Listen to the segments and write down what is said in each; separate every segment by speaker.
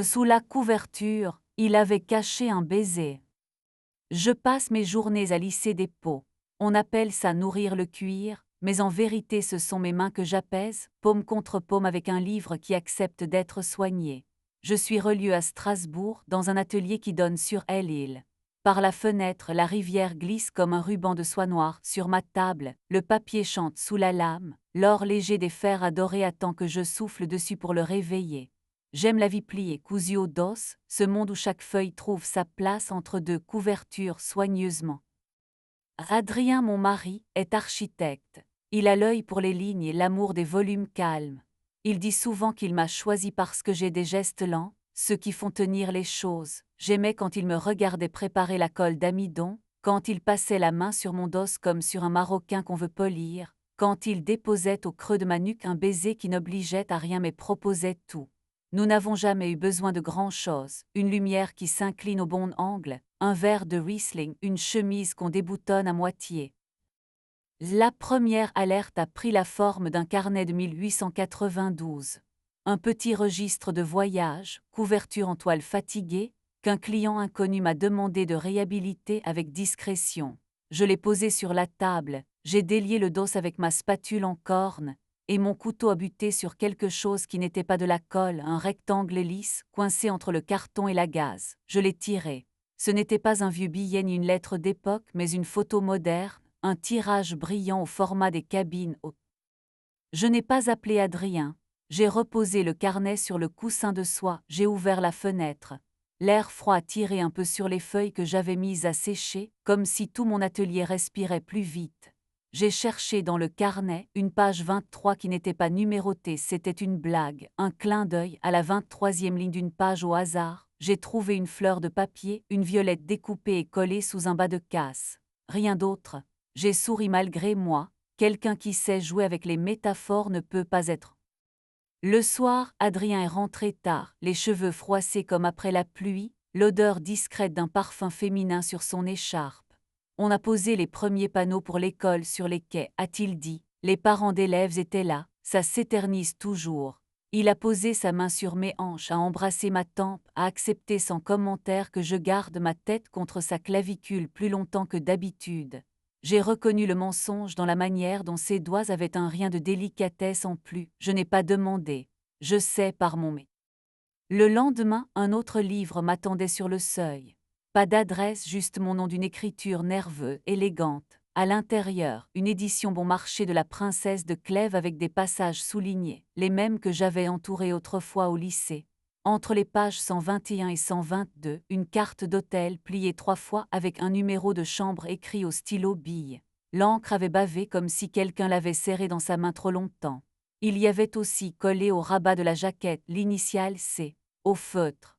Speaker 1: Sous la couverture, il avait caché un baiser. Je passe mes journées à lisser des peaux. On appelle ça nourrir le cuir, mais en vérité ce sont mes mains que j'apaise, paume contre paume avec un livre qui accepte d'être soigné. Je suis relieu à Strasbourg, dans un atelier qui donne sur Belle-Île. Par la fenêtre, la rivière glisse comme un ruban de soie noire sur ma table, le papier chante sous la lame, l'or léger des fers adorés attend que je souffle dessus pour le réveiller. J'aime la vie pliée, cousue au dos, ce monde où chaque feuille trouve sa place entre deux couvertures soigneusement. Adrien, mon mari, est architecte. Il a l'œil pour les lignes et l'amour des volumes calmes. Il dit souvent qu'il m'a choisi parce que j'ai des gestes lents, ceux qui font tenir les choses. J'aimais quand il me regardait préparer la colle d'amidon, quand il passait la main sur mon dos comme sur un maroquin qu'on veut polir, quand il déposait au creux de ma nuque un baiser qui n'obligeait à rien mais proposait tout. Nous n'avons jamais eu besoin de grand-chose, une lumière qui s'incline au bon angle, un verre de Riesling, une chemise qu'on déboutonne à moitié. La première alerte a pris la forme d'un carnet de 1892. Un petit registre de voyage, couverture en toile fatiguée, qu'un client inconnu m'a demandé de réhabiliter avec discrétion. Je l'ai posé sur la table, j'ai délié le dos avec ma spatule en corne, et mon couteau a buté sur quelque chose qui n'était pas de la colle, un rectangle lisse, coincé entre le carton et la gaze. Je l'ai tiré. Ce n'était pas un vieux billet ni une lettre d'époque, mais une photo moderne, un tirage brillant au format des cabines hautes. Je n'ai pas appelé Adrien. J'ai reposé le carnet sur le coussin de soie, j'ai ouvert la fenêtre. L'air froid a tiré un peu sur les feuilles que j'avais mises à sécher, comme si tout mon atelier respirait plus vite. J'ai cherché dans le carnet une page 23 qui n'était pas numérotée, c'était une blague, un clin d'œil à la 23e ligne d'une page au hasard. J'ai trouvé une fleur de papier, une violette découpée et collée sous un bas de casse. Rien d'autre. J'ai souri malgré moi. Quelqu'un qui sait jouer avec les métaphores ne peut pas être. Le soir, Adrien est rentré tard, les cheveux froissés comme après la pluie, l'odeur discrète d'un parfum féminin sur son écharpe. On a posé les premiers panneaux pour l'école sur les quais, a-t-il dit. Les parents d'élèves étaient là, ça s'éternise toujours. Il a posé sa main sur mes hanches, a embrassé ma tempe, a accepté sans commentaire que je garde ma tête contre sa clavicule plus longtemps que d'habitude. J'ai reconnu le mensonge dans la manière dont ses doigts avaient un rien de délicatesse en plus. Je n'ai pas demandé. Je sais par mon mais. Le lendemain, un autre livre m'attendait sur le seuil. Pas d'adresse, juste mon nom d'une écriture nerveuse, élégante. À l'intérieur, une édition bon marché de la princesse de Clèves avec des passages soulignés, les mêmes que j'avais entourés autrefois au lycée. Entre les pages 121 et 122, une carte d'hôtel pliée 3 fois avec un numéro de chambre écrit au stylo bille. L'encre avait bavé comme si quelqu'un l'avait serré dans sa main trop longtemps. Il y avait aussi collé au rabat de la jaquette l'initiale C, au feutre.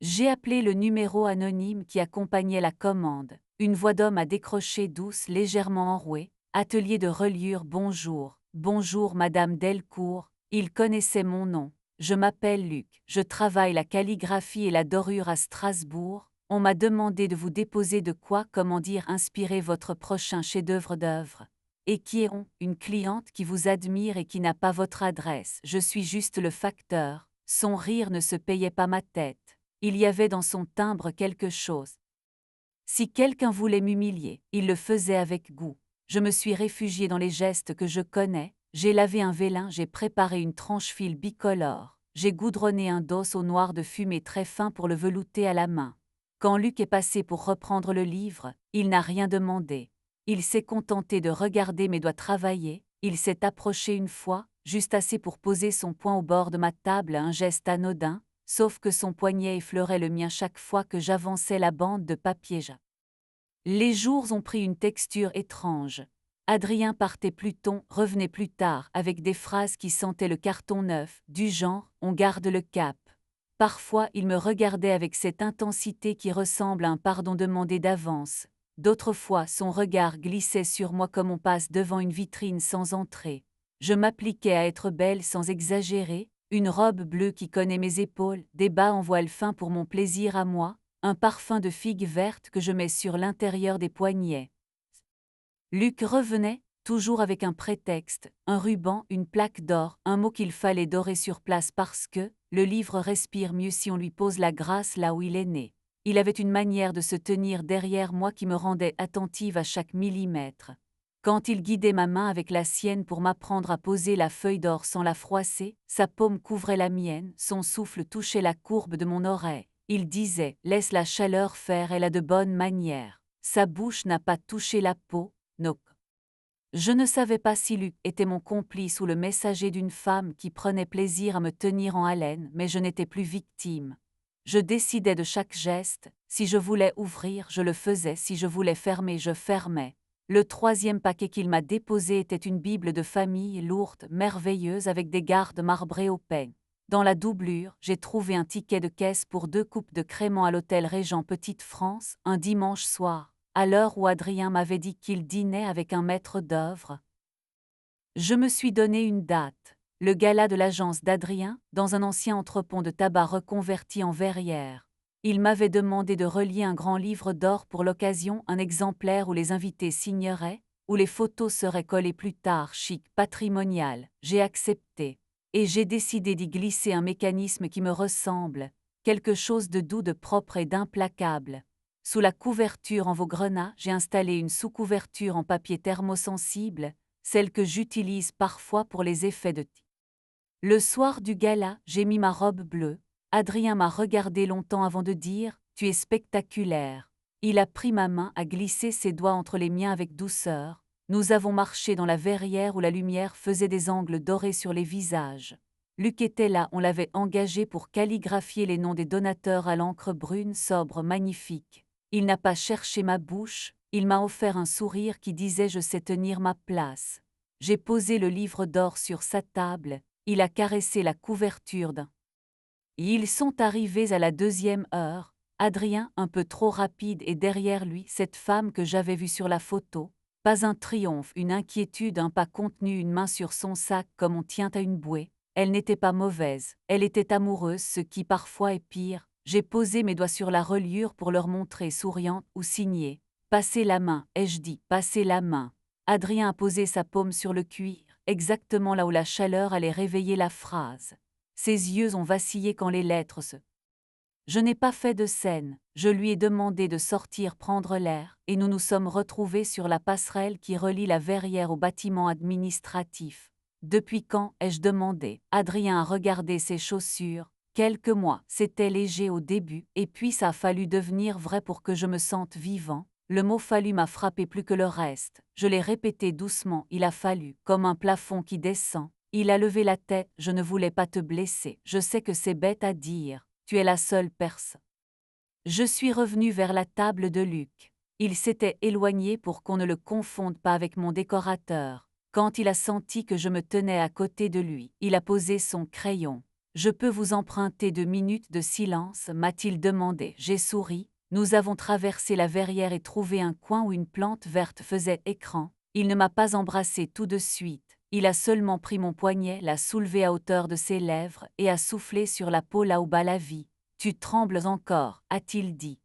Speaker 1: J'ai appelé le numéro anonyme qui accompagnait la commande. Une voix d'homme a décroché douce, légèrement enrouée. Atelier de reliure, bonjour. Bonjour Madame Delcourt. Il connaissait mon nom. Je m'appelle Luc. Je travaille la calligraphie et la dorure à Strasbourg. On m'a demandé de vous déposer de quoi, comment dire, inspirer votre prochain chef-d'œuvre d'œuvre. Et qui est-on? Une cliente qui vous admire et qui n'a pas votre adresse. Je suis juste le facteur. Son rire ne se payait pas ma tête. Il y avait dans son timbre quelque chose. Si quelqu'un voulait m'humilier, il le faisait avec goût. Je me suis réfugié dans les gestes que je connais, j'ai lavé un vélin, j'ai préparé une tranche-fil bicolore, j'ai goudronné un dos au noir de fumée très fin pour le velouter à la main. Quand Luc est passé pour reprendre le livre, il n'a rien demandé. Il s'est contenté de regarder mes doigts travailler, il s'est approché une fois, juste assez pour poser son poing au bord de ma table, un geste anodin, sauf que son poignet effleurait le mien chaque fois que j'avançais la bande de papier jaune. Les jours ont pris une texture étrange. Adrien partait plus tôt, revenait plus tard, avec des phrases qui sentaient le carton neuf, du genre « on garde le cap ». Parfois, il me regardait avec cette intensité qui ressemble à un pardon demandé d'avance. D'autres fois, son regard glissait sur moi comme on passe devant une vitrine sans entrer. Je m'appliquais à être belle sans exagérer, une robe bleue qui connaît mes épaules, des bas en voile fin pour mon plaisir à moi, un parfum de figue verte que je mets sur l'intérieur des poignets. Luc revenait, toujours avec un prétexte, un ruban, une plaque d'or, un mot qu'il fallait dorer sur place parce que le livre respire mieux si on lui pose la grâce là où il est né. Il avait une manière de se tenir derrière moi qui me rendait attentive à chaque millimètre. Quand il guidait ma main avec la sienne pour m'apprendre à poser la feuille d'or sans la froisser, sa paume couvrait la mienne, son souffle touchait la courbe de mon oreille. Il disait « Laisse la chaleur faire, elle a de bonnes manières. Sa bouche n'a pas touché la peau, non. » Je ne savais pas si Luc était mon complice ou le messager d'une femme qui prenait plaisir à me tenir en haleine, mais je n'étais plus victime. Je décidais de chaque geste, si je voulais ouvrir, je le faisais, si je voulais fermer, je fermais. Le troisième paquet qu'il m'a déposé était une Bible de famille lourde, merveilleuse avec des gardes marbrés au peigne. Dans la doublure, j'ai trouvé un ticket de caisse pour 2 coupes de crément à l'hôtel Régent Petite-France, un dimanche soir, à l'heure où Adrien m'avait dit qu'il dînait avec un maître d'œuvre. Je me suis donné une date, le gala de l'agence d'Adrien, dans un ancien entrepôt de tabac reconverti en verrière. Il m'avait demandé de relier un grand livre d'or pour l'occasion, un exemplaire où les invités signeraient, où les photos seraient collées plus tard, chic, patrimonial. J'ai accepté. Et j'ai décidé d'y glisser un mécanisme qui me ressemble, quelque chose de doux, de propre et d'implacable. Sous la couverture en veau grenat, j'ai installé une sous-couverture en papier thermosensible, celle que j'utilise parfois pour les effets de thé. Le soir du gala, j'ai mis ma robe bleue. Adrien m'a regardé longtemps avant de dire « Tu es spectaculaire ». Il a pris ma main, a glissé ses doigts entre les miens avec douceur. Nous avons marché dans la verrière où la lumière faisait des angles dorés sur les visages. Luc était là, on l'avait engagé pour calligraphier les noms des donateurs à l'encre brune sobre magnifique. Il n'a pas cherché ma bouche, il m'a offert un sourire qui disait « Je sais tenir ma place ». J'ai posé le livre d'or sur sa table, il a caressé la couverture d'un. Ils sont arrivés à la 2e heure, Adrien un peu trop rapide et derrière lui cette femme que j'avais vue sur la photo. Pas un triomphe, une inquiétude, un pas contenu, une main sur son sac comme on tient à une bouée. Elle n'était pas mauvaise, elle était amoureuse, ce qui parfois est pire. J'ai posé mes doigts sur la reliure pour leur montrer souriante ou signée. Passez la main, ai-je dit, passez la main. Adrien a posé sa paume sur le cuir, exactement là où la chaleur allait réveiller la phrase. Ses yeux ont vacillé quand les lettres se... Je n'ai pas fait de scène, je lui ai demandé de sortir prendre l'air, et nous nous sommes retrouvés sur la passerelle qui relie la verrière au bâtiment administratif. Depuis quand, ai-je demandé. Adrien a regardé ses chaussures. Quelques mois, c'était léger au début, et puis ça a fallu devenir vrai pour que je me sente vivant. Le mot fallu m'a frappé plus que le reste. Je l'ai répété doucement, il a fallu, comme un plafond qui descend. Il a levé la tête, je ne voulais pas te blesser, je sais que c'est bête à dire, tu es la seule personne. Je suis revenu vers la table de Luc. Il s'était éloigné pour qu'on ne le confonde pas avec mon décorateur. Quand il a senti que je me tenais à côté de lui, il a posé son crayon. Je peux vous emprunter 2 minutes de silence, m'a-t-il demandé. J'ai souri. Nous avons traversé la verrière et trouvé un coin où une plante verte faisait écran. Il ne m'a pas embrassé tout de suite. Il a seulement pris mon poignet, l'a soulevé à hauteur de ses lèvres et a soufflé sur la peau là où bat la vie. Tu trembles encore, a-t-il dit.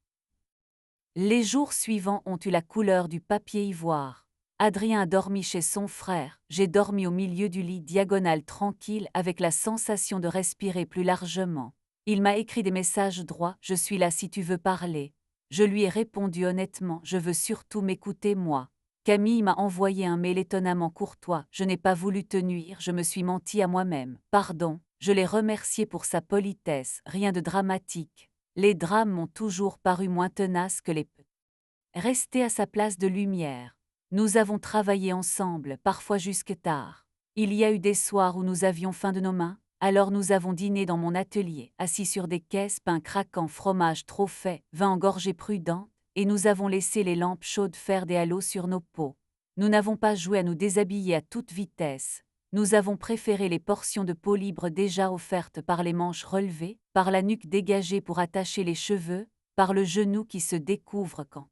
Speaker 1: Les jours suivants ont eu la couleur du papier ivoire. Adrien a dormi chez son frère, j'ai dormi au milieu du lit diagonal tranquille avec la sensation de respirer plus largement. Il m'a écrit des messages droits, je suis là si tu veux parler. Je lui ai répondu honnêtement, je veux surtout m'écouter moi. Camille m'a envoyé un mail étonnamment courtois, je n'ai pas voulu te nuire, je me suis menti à moi-même, pardon, je l'ai remercié pour sa politesse, rien de dramatique. Les drames m'ont toujours paru moins tenaces que les petits. Resté à sa place de lumière. Nous avons travaillé ensemble, parfois jusque tard. Il y a eu des soirs où nous avions faim de nos mains, alors nous avons dîné dans mon atelier, assis sur des caisses, pain craquant, fromage trop fait, vin engorgé prudent, et nous avons laissé les lampes chaudes faire des halos sur nos peaux. Nous n'avons pas joué à nous déshabiller à toute vitesse. Nous avons préféré les portions de peau libre déjà offertes par les manches relevées, par la nuque dégagée pour attacher les cheveux, par le genou qui se découvre quand.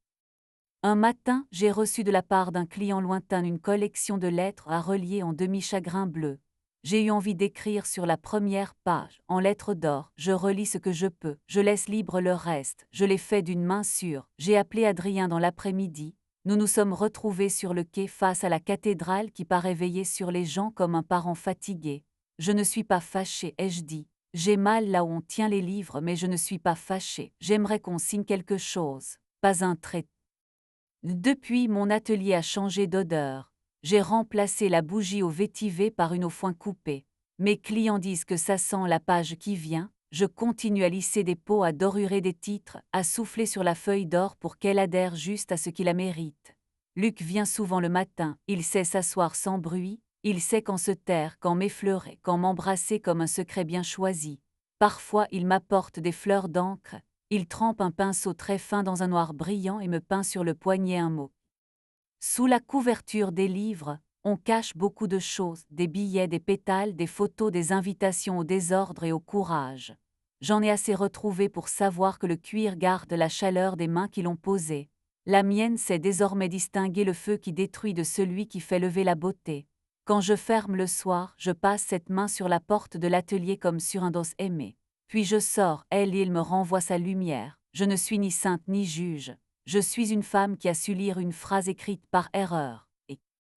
Speaker 1: Un matin, j'ai reçu de la part d'un client lointain une collection de lettres à relier en demi-chagrin bleu. J'ai eu envie d'écrire sur la première page, en lettres d'or, je relis ce que je peux, je laisse libre le reste, je l'ai fait d'une main sûre, j'ai appelé Adrien dans l'après-midi, Nous nous sommes retrouvés sur le quai face à la cathédrale qui paraît veiller sur les gens comme un parent fatigué. Je ne suis pas fâché, ai-je dit. J'ai mal là où on tient les livres, mais je ne suis pas fâché. J'aimerais qu'on signe quelque chose. Pas un trait. Depuis, mon atelier a changé d'odeur. J'ai remplacé la bougie au vétiver par une au foin coupée. Mes clients disent que ça sent la page qui vient. Je continue à lisser des pots, à dorurer des titres, à souffler sur la feuille d'or pour qu'elle adhère juste à ce qui la mérite. Luc vient souvent le matin, il sait s'asseoir sans bruit, il sait quand se taire, quand m'effleurer, quand m'embrasser comme un secret bien choisi. Parfois il m'apporte des fleurs d'encre, il trempe un pinceau très fin dans un noir brillant et me peint sur le poignet un mot. Sous la couverture des livres, on cache beaucoup de choses, des billets, des pétales, des photos, des invitations au désordre et au courage. J'en ai assez retrouvé pour savoir que le cuir garde la chaleur des mains qui l'ont posé. La mienne sait désormais distinguer le feu qui détruit de celui qui fait lever la beauté. Quand je ferme le soir, je passe cette main sur la porte de l'atelier comme sur un dos aimé. Puis je sors, elle et il me renvoie sa lumière. Je ne suis ni sainte ni juge. Je suis une femme qui a su lire une phrase écrite par erreur.